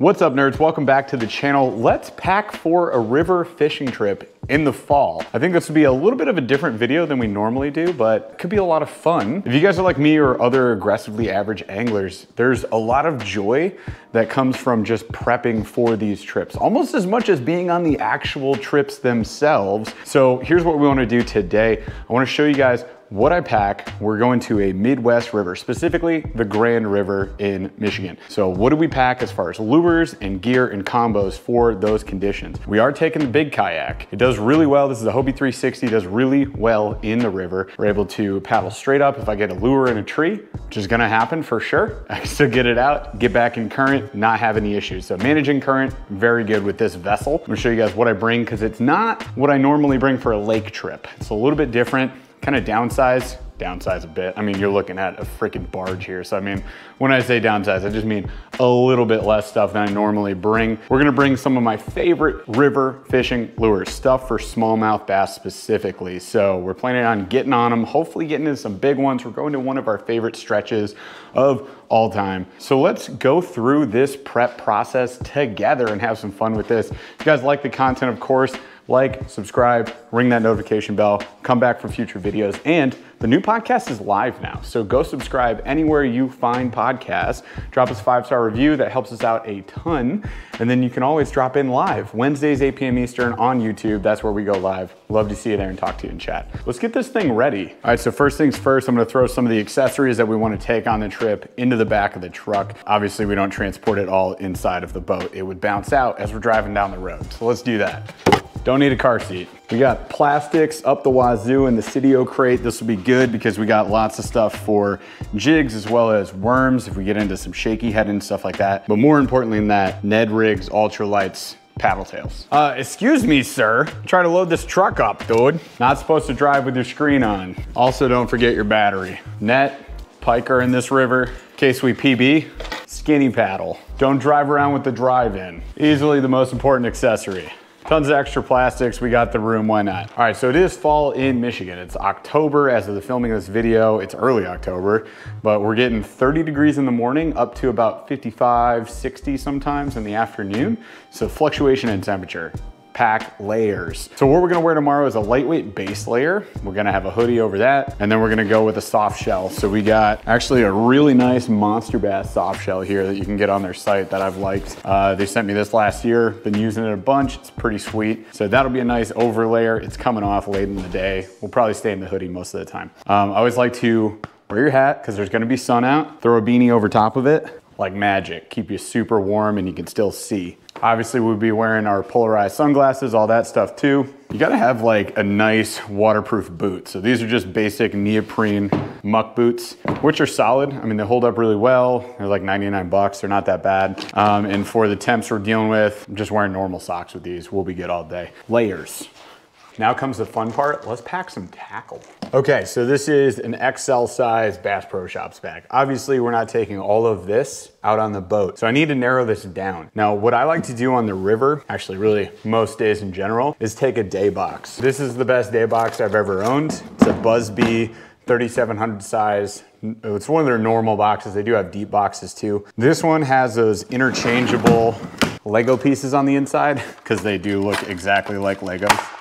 What's up, nerds? Welcome back to the channel. Let's pack for a river fishing trip in the fall. I think this would be a little bit of a different video than we normally do, but it could be a lot of fun. If you guys are like me or other aggressively average anglers, there's a lot of joy that comes from just prepping for these trips, almost as much as being on the actual trips themselves. So here's what we want to do today. I want to show you guys what I pack. We're going to a Midwest river, specifically the Grand River in Michigan. So what do we pack as far as lures and gear and combos for those conditions? We are taking the big kayak. It does really well. This is a Hobie 360, does really well in the river. We're able to paddle straight up if I get a lure in a tree, which is gonna happen for sure. I can still get it out, get back in current, not have any issues. So managing current, very good with this vessel. I'm gonna show you guys what I bring because it's not what I normally bring for a lake trip. It's a little bit different. Kind of downsize a bit. I mean, you're looking at a freaking barge here. So I mean, when I say downsize, I just mean a little bit less stuff than I normally bring. We're gonna bring some of my favorite river fishing lures, stuff for smallmouth bass specifically. So we're planning on getting on them, hopefully getting into some big ones. We're going to one of our favorite stretches of all time. So let's go through this prep process together and have some fun with this. If you guys like the content, of course, like, subscribe, ring that notification bell, come back for future videos. And the new podcast is live now. So go subscribe anywhere you find podcasts. Drop us a 5-star review. That helps us out a ton. And then you can always drop in live. Wednesdays, 8 p.m. Eastern on YouTube. That's where we go live. Love to see you there and talk to you in chat. Let's get this thing ready. All right, so first things first, I'm gonna throw some of the accessories that we wanna take on the trip into the back of the truck. Obviously, we don't transport it all inside of the boat. It would bounce out as we're driving down the road. So let's do that. Don't need a car seat. We got plastics up the wazoo in the Cidio crate. This will be good because we got lots of stuff for jigs as well as worms if we get into some shaky head and stuff like that. But more importantly than that, Ned Rigs ultralights paddle tails. Excuse me, sir. Try to load this truck up, dude. Not supposed to drive with your screen on. Also, don't forget your battery. Net, piker in this river. In case we PB, skinny paddle. Don't drive around with the drive-in. Easily the most important accessory. Tons of extra plastics, we got the room, why not? All right, so it is fall in Michigan. It's October as of the filming of this video. It's early October, but we're getting 30 degrees in the morning up to about 55, 60 sometimes in the afternoon. So fluctuation in temperature. Pack layers. So what we're gonna wear tomorrow is a lightweight base layer. We're gonna have a hoodie over that, and then we're gonna go with a soft shell. So we got actually a really nice monster bass soft shell here that you can get on their site that I've liked. They sent me this last year, been using it a bunch. It's pretty sweet. So that'll be a nice over layer. It's coming off late in the day. We'll probably stay in the hoodie most of the time. I always like to wear your hat because there's gonna be sun out. Throw a beanie over top of it, like magic. Keep you super warm and you can still see. Obviously, we'll be wearing our polarized sunglasses, all that stuff too. You gotta have like a nice waterproof boot. So these are just basic neoprene muck boots, which are solid. I mean, they hold up really well. They're like 99 bucks, they're not that bad. And for the temps we're dealing with, I'm just wearing normal socks with these. We'll be good all day. Layers. Now comes the fun part. Let's pack some tackle. Okay, so this is an XL size Bass Pro Shops bag. Obviously, we're not taking all of this out on the boat, so I need to narrow this down. Now, what I like to do on the river, actually really most days in general, is take a day box. This is the best day box I've ever owned. It's a Busby 3700 size. It's one of their normal boxes. They do have deep boxes too. This one has those interchangeable Lego pieces on the inside because they do look exactly like Legos.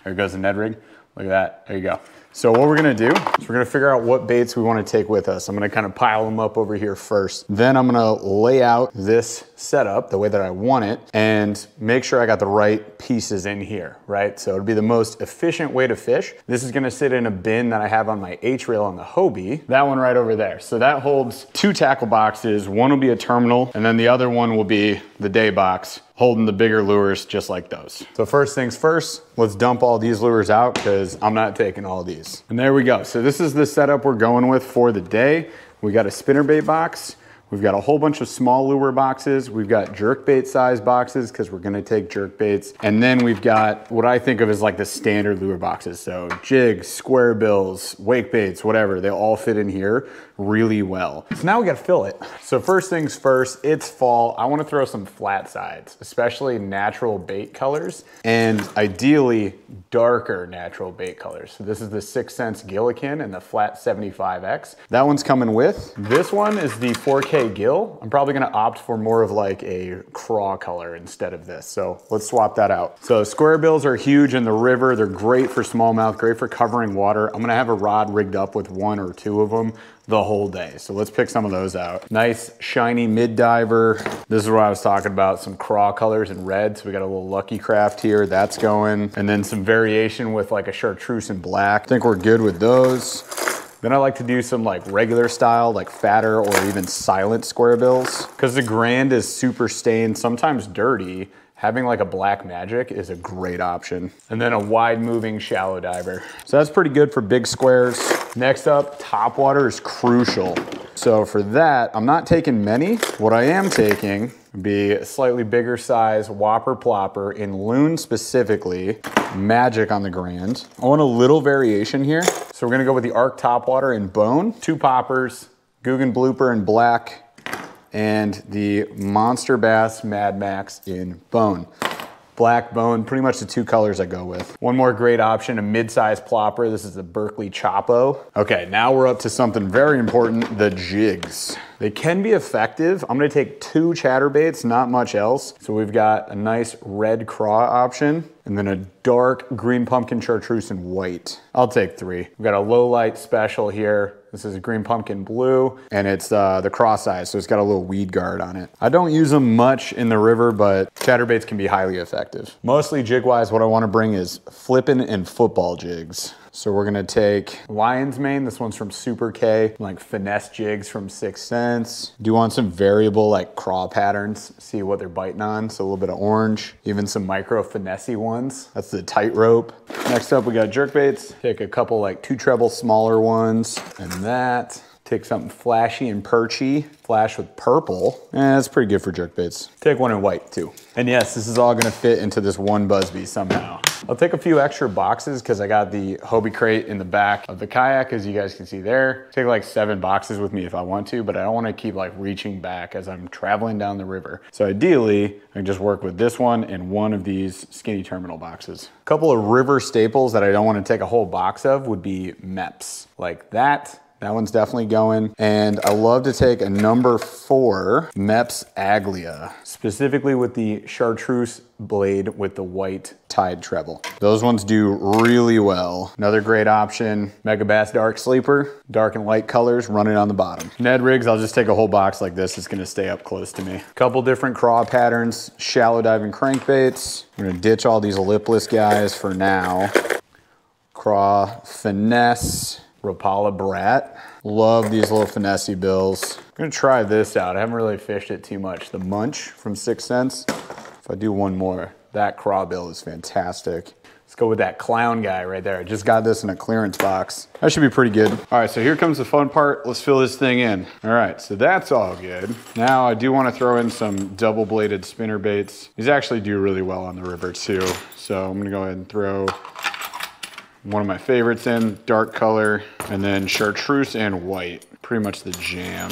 There goes the Ned rig. Look at that, there you go. So what we're gonna do is we're gonna figure out what baits we wanna take with us. I'm gonna kind of pile them up over here first. Then I'm gonna lay out this setup the way that I want it and make sure I got the right pieces in here, right? So it'll be the most efficient way to fish. This is gonna sit in a bin that I have on my H-rail on the Hobie. That one right over there. So that holds 2 tackle boxes. One will be a terminal and then the other one will be the day box, holding the bigger lures just like those. So first things first, let's dump all these lures out because I'm not taking all these. And there we go. So this is the setup we're going with for the day. We got a spinnerbait box. We've got a whole bunch of small lure boxes. We've got jerkbait size boxes because we're gonna take jerkbaits. And then we've got what I think of as like the standard lure boxes. So jigs, Squarebills, wake baits, whatever, they all fit in here. really well. So now we gotta fill it. So first things first, it's fall. I wanna throw some flat sides, especially natural bait colors, and ideally darker natural bait colors. So this is the 6 Sense Gillikin and the flat 75X. That one's coming with. This one is the 4K Gill. I'm probably gonna opt for more of like a craw color instead of this. So let's swap that out. So Squarebills are huge in the river. They're great for smallmouth, great for covering water. I'm gonna have a rod rigged up with 1 or 2 of them the whole day. So let's pick some of those out. Nice shiny mid diver. This is what I was talking about, some craw colors and red. So we got a little Lucky Craft here, that's going. And then some variation with like a chartreuse and black. I think we're good with those. Then I like to do some like regular style, like fatter or even silent Squarebills. Because the Grand is super stained, sometimes dirty. Having like a black magic is a great option. And then a wide moving shallow diver. So that's pretty good for big squares. Next up, top water is crucial. So for that, I'm not taking many. What I am taking would be a slightly bigger size Whopper Plopper in loon specifically, magic on the Grand. I want a little variation here. So we're gonna go with the Arc Topwater in bone, 2 poppers, Guggen Blooper in black, and the Monster Bass Mad Max in bone. Black bone, pretty much the 2 colors I go with. One more great option, a mid-size plopper. This is the Berkeley Chopo. Okay, now we're up to something very important, the jigs. They can be effective. I'm gonna take 2 chatterbaits, not much else. So we've got a nice red craw option, and then a dark green pumpkin chartreuse and white. I'll take 3. We've got a low light special here. This is a green pumpkin blue, and it's the cross eyes, so it's got a little weed guard on it. I don't use them much in the river, but chatterbaits can be highly effective. Mostly jig-wise, what I wanna bring is flippin' and football jigs. So we're gonna take lion's mane. This one's from Super K, like finesse jigs from 6 Sense. Do want some variable like craw patterns, see what they're biting on. So a little bit of orange, even some micro finessey ones. That's the tightrope. Next up, we got jerkbaits. Take a couple like 2 treble smaller ones and that. Take something flashy and perchy, flash with purple. That's pretty good for jerkbaits. Take one in white too. And yes, this is all gonna fit into this one Busby somehow. I'll take a few extra boxes because I got the Hobie crate in the back of the kayak, as you guys can see there. Take like 7 boxes with me if I want to, but I don't want to keep like reaching back as I'm traveling down the river. So ideally, I can just work with this one and one of these skinny terminal boxes. A couple of river staples that I don't want to take a whole box of would be Mepps, like that. That one's definitely going. And I love to take a number 4 Mepps Aglia, specifically with the chartreuse blade with the white tied treble. Those ones do really well. Another great option, Megabass Dark Sleeper, dark and light colors running on the bottom. Ned Rigs, I'll just take a whole box like this. It's gonna stay up close to me. Couple different craw patterns, shallow diving crankbaits. I'm gonna ditch all these lipless guys for now. Craw Finesse, Rapala Brat. Love these little finessey bills. I'm gonna try this out. I haven't really fished it too much. The Munch from 6 Sense. If I do one more, that craw bill is fantastic. Let's go with that clown guy right there. I just got this in a clearance box. That should be pretty good. All right, so here comes the fun part. Let's fill this thing in. All right, so that's all good. Now I do wanna throw in some double-bladed spinner baits. These actually do really well on the river too. So I'm gonna go ahead and throw one of my favorites in, dark color, and then chartreuse and white. Pretty much the jam.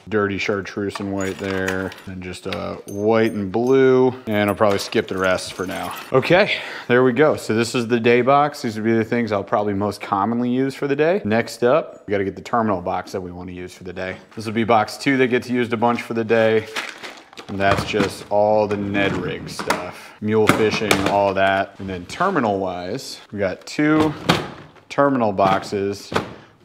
Dirty chartreuse and white there, and just white and blue, and I'll probably skip the rest for now. Okay, there we go. So this is the day box. These would be the things I'll probably most commonly use for the day. Next up, we gotta get the terminal box that we wanna use for the day. This will be box 2 that gets used a bunch for the day. And that's just all the Ned Rigs stuff. Mule fishing, all that. And then terminal wise, we got 2 terminal boxes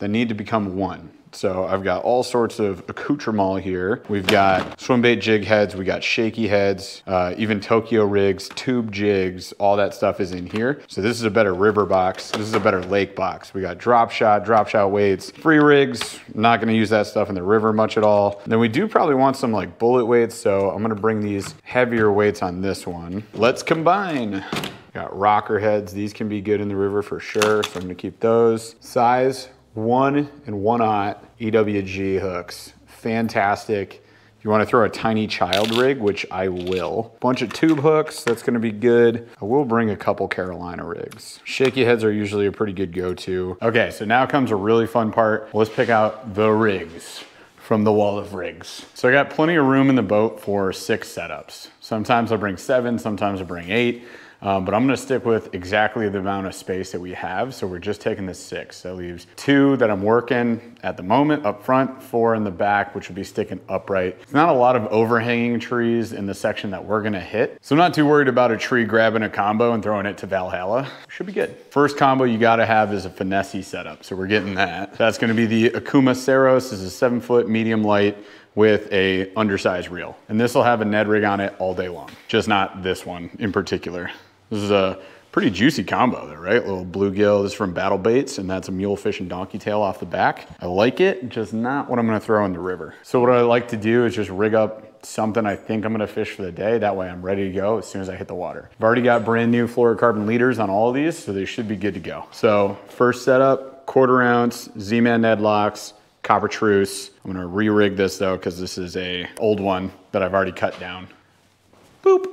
that need to become 1. So I've got all sorts of accoutrement here. We've got swim bait jig heads, we got shaky heads, even Tokyo rigs, tube jigs, all that stuff is in here. So this is a better river box. This is a better lake box. We got drop shot weights, free rigs. Not gonna use that stuff in the river much at all. And then we do probably want some like bullet weights. So I'm gonna bring these heavier weights on this one. Let's combine. Got rocker heads. These can be good in the river for sure. So I'm gonna keep those. Size 1 and 1/0 EWG hooks. Fantastic. If you want to throw a tiny child rig, which I will. Bunch of tube hooks, that's going to be good. I will bring a couple Carolina rigs. Shaky heads are usually a pretty good go-to. Okay, so now comes a really fun part. Let's pick out the rigs from the wall of rigs. So I got plenty of room in the boat for 6 setups. Sometimes I'll bring 7, sometimes I'll bring 8. But I'm gonna stick with exactly the amount of space that we have. So we're just taking the 6. That leaves 2 that I'm working at the moment up front, 4 in the back, which will be sticking upright. It's not a lot of overhanging trees in the section that we're gonna hit. So I'm not too worried about a tree grabbing a combo and throwing it to Valhalla. Should be good. First combo you gotta have is a finesse setup. So we're getting that. That's gonna be the Akuma Saros. This is a 7-foot medium light with a undersized reel. And this will have a Ned rig on it all day long. Just not this one in particular. This is a pretty juicy combo there, right? A little bluegill, this is from Battle Baits, and that's a mulefish and donkey tail off the back. I like it, just not what I'm gonna throw in the river. So what I like to do is just rig up something I think I'm gonna fish for the day. That way I'm ready to go as soon as I hit the water. I've already got brand new fluorocarbon leaders on all of these, so they should be good to go. So first setup, 1/4 ounce Z-Man Ned locks, copper truce. I'm gonna re-rig this though, because this is a old one that I've already cut down. Boop.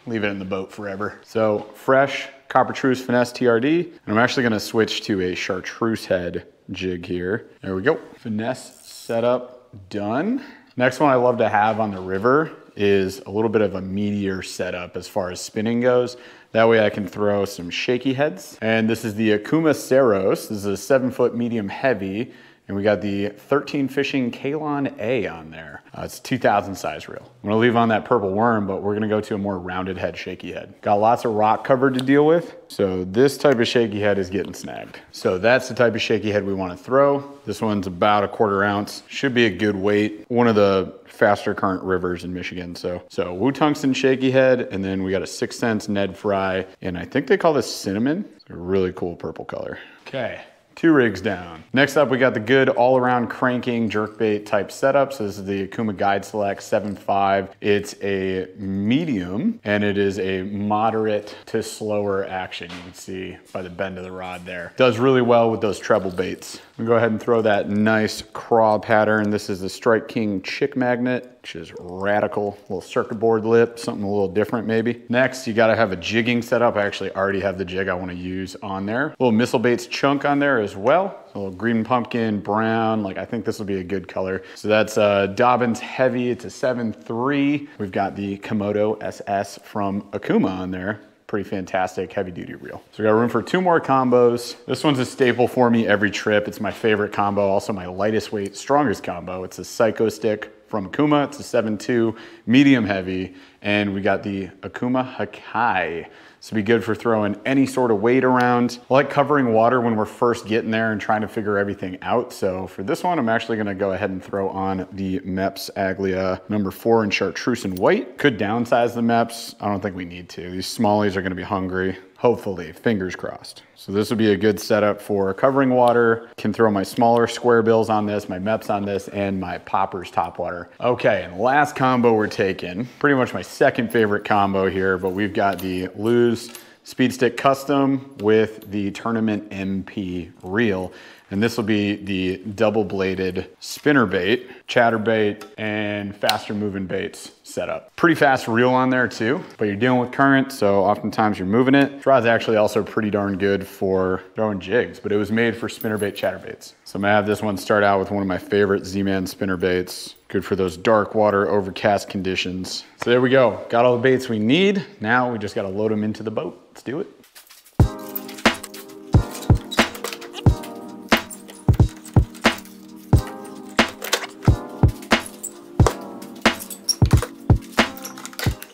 Leave it in the boat forever. So fresh copper truce finesse TRD. And I'm actually gonna switch to a chartreuse head jig here. There we go. Finesse setup done. Next one I love to have on the river is a little bit of a meatier setup as far as spinning goes. That way I can throw some shaky heads. And this is the Akuma Saros. This is a 7-foot medium heavy. And we got the 13 Fishing Kalon A on there. It's 2000 size reel. I'm gonna leave on that purple worm, but we're gonna go to a more rounded head shaky head. Got lots of rock cover to deal with. So this type of shaky head is getting snagged. So that's the type of shaky head we wanna throw. This one's about 1/4 ounce. Should be a good weight. One of the faster current rivers in Michigan. So Wu Tungsten shaky head, and then we got a 6 cents Ned Fry, and I think they call this cinnamon. It's a really cool purple color. Okay. 2 rigs down. Next up, we got the good all-around cranking jerkbait type setup. So this is the Akuma Guide Select 7.5. It's a medium, and it is a moderate to slower action. You can see by the bend of the rod there. Does really well with those treble baits. We'll go ahead and throw that nice craw pattern. This is the Strike King Chick Magnet, which is radical. Little circuit board lip, something a little different maybe. Next, you gotta have a jigging setup. I actually already have the jig I wanna use on there. Little Missile Baits chunk on there as well. A little green pumpkin, brown, like I think this will be a good color. So that's Dobbins Heavy, it's a 7.3. We've got the Komodo SS from Akuma on there. Pretty fantastic heavy duty reel. So we got room for 2 more combos. This one's a staple for me every trip. It's my favorite combo, also my lightest weight, strongest combo. It's a Psycho Stick from Akuma. It's a 7.2 medium heavy, and we got the Akuma Hakai. This will be good for throwing any sort of weight around. I like covering water when we're first getting there and trying to figure everything out. So for this one, I'm actually gonna go ahead and throw on the Mepps Aglia number 4 in chartreuse and white. Could downsize the Mepps. I don't think we need to. These smallies are gonna be hungry. Hopefully, fingers crossed. So this would be a good setup for covering water. Can throw my smaller Squarebills on this, my Mepps on this, and my poppers topwater. Okay, and last combo we're taking, pretty much my second favorite combo here, but we've got the Lew's Speed Stick Custom with the Tournament MP reel. And this will be the double-bladed spinner bait, chatterbait, and faster moving baits setup. Pretty fast reel on there too, but you're dealing with current, so oftentimes you're moving it. This rod's actually also pretty darn good for throwing jigs, but it was made for spinnerbait chatterbaits. So I'm gonna have this one start out with one of my favorite Z-Man spinner baits. Good for those dark water, overcast conditions. So there we go, got all the baits we need. Now we just gotta load them into the boat. Let's do it.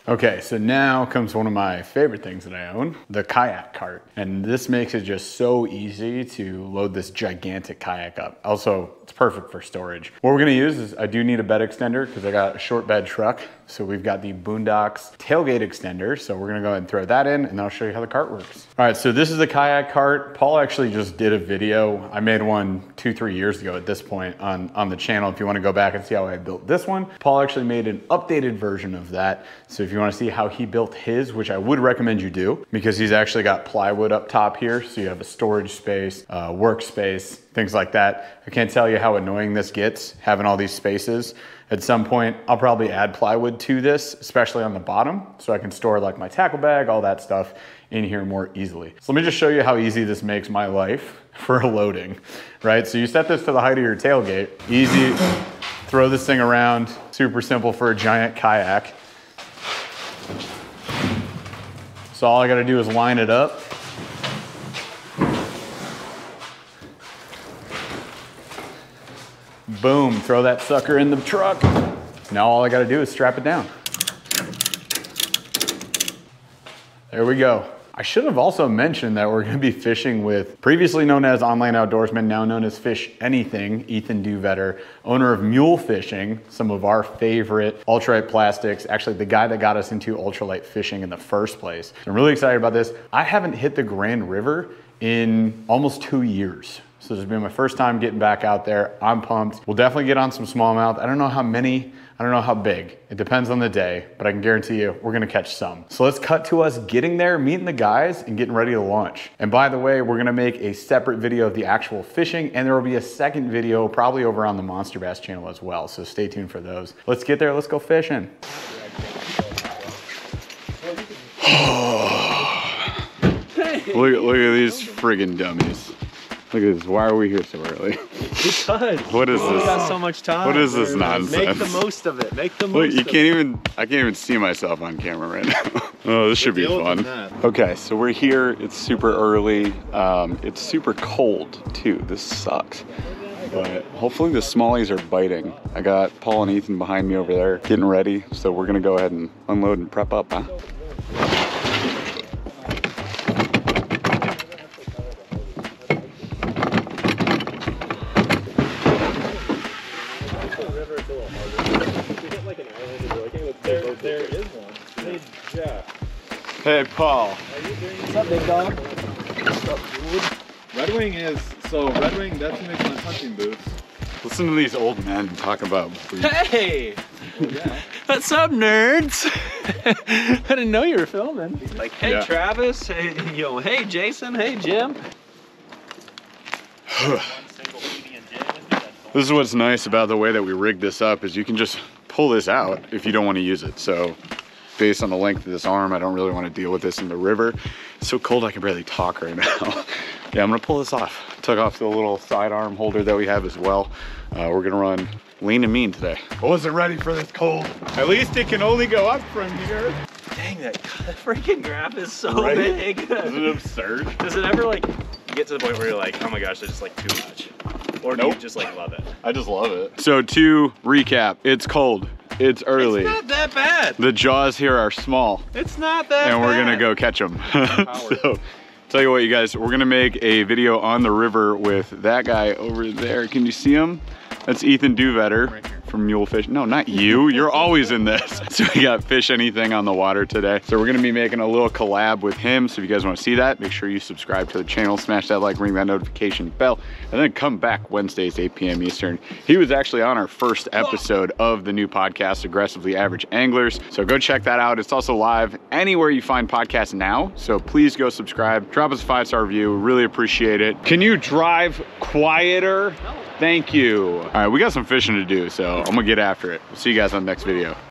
Okay, so now comes one of my favorite things that I own, the Kayak Cart. And this makes it just so easy to load this gigantic kayak up. Also, it's perfect for storage. What we're gonna use is, I do need a bed extender because I got a short bed truck. So we've got the Boondocks tailgate extender. So we're gonna go ahead and throw that in, and then I'll show you how the cart works. All right, so this is the Kayak Cart. Paul actually just did a video. I made one 2-3 years ago at this point on the channel. If you wanna go back and see how I built this one, Paul actually made an updated version of that. So if you wanna see how he built his, which I would recommend you do, because he's actually got plywood up top here. So you have a storage space, workspace, things like that. I can't tell you how annoying this gets, having all these spaces. At some point, I'll probably add plywood to this, especially on the bottom, so I can store like my tackle bag, all that stuff in here more easily. So let me just show you how easy this makes my life for loading, right? So you set this to the height of your tailgate, easy, throw this thing around, super simple for a giant kayak. So all I gotta do is line it up. Boom, throw that sucker in the truck. Now all I gotta do is strap it down. There we go. I should have also mentioned that we're gonna be fishing with previously known as Online Outdoorsman, now known as Fish Anything, Ethan Duvetter, owner of Mule Fishing, some of our favorite ultralight plastics, actually the guy that got us into ultralight fishing in the first place. So I'm really excited about this. I haven't hit the Grand River in almost 2 years. So this has been my first time getting back out there. I'm pumped. We'll definitely get on some smallmouth. I don't know how many, I don't know how big. It depends on the day, but I can guarantee you we're gonna catch some. So let's cut to us getting there, meeting the guys, and getting ready to launch. And by the way, we're gonna make a separate video of the actual fishing, and there will be a second video probably over on the Monster Bass channel as well. So stay tuned for those. Let's get there, let's go fishing. Look at these friggin' dummies. Look at this, why are we here so early? Because what is this? We got so much time. What is this nonsense? Make the most of it. Make the most Look, I can't even see myself on camera right now. Oh, this should be fun. Okay, so we're here, it's super early. It's super cold too, this sucks. But hopefully the smallies are biting. I got Paul and Ethan behind me over there getting ready. So we're gonna go ahead and unload and prep up, huh? There is one. Hey, Jeff. Hey, Paul. What's up, big dog? What's up, dude? Red Wing is, that's an excellent hunting boots. Listen to these old men talk about boots. Hey! Well, yeah. What's up, nerds? I didn't know you were filming. Like, hey, Yeah. Travis. Hey, hey, Jason. Hey, Jim. This is what's nice about the way that we rigged this up is you can just pull this out if you don't want to use it. So based on the length of this arm, I don't really want to deal with this in the river. It's so cold I can barely talk right now. Yeah, I'm gonna pull this off. Took off the little sidearm holder that we have as well. We're gonna run lean and mean today. I wasn't ready for this cold. At least it can only go up from here. Dang, that freaking graph is so Right? big. Isn't it absurd? Does it ever like get to the point where you're like, oh my gosh, that's just like too much? Or do you just like love it? I just love it. So to recap, it's cold, it's early. It's not that bad. The jaws here are small. It's not that bad. And we're gonna go catch them. So, tell you what, you guys, we're gonna make a video on the river with that guy over there. Can you see him? That's Ethan Duvetter Right here. from Mule Fishing. No, not you. You're always in this. So we got Fish Anything on the water today. So we're gonna be making a little collab with him. So if you guys wanna see that, make sure you subscribe to the channel, smash that like, ring that notification bell, and then come back Wednesdays, 8 p.m. Eastern. He was actually on our first episode of the new podcast, Aggressively Average Anglers. So go check that out. It's also live anywhere you find podcasts now. So please go subscribe, drop us a 5-star review. Really appreciate it. Can you drive quieter? Thank you. All right, we got some fishing to do, so I'm gonna get after it. See you guys on the next video.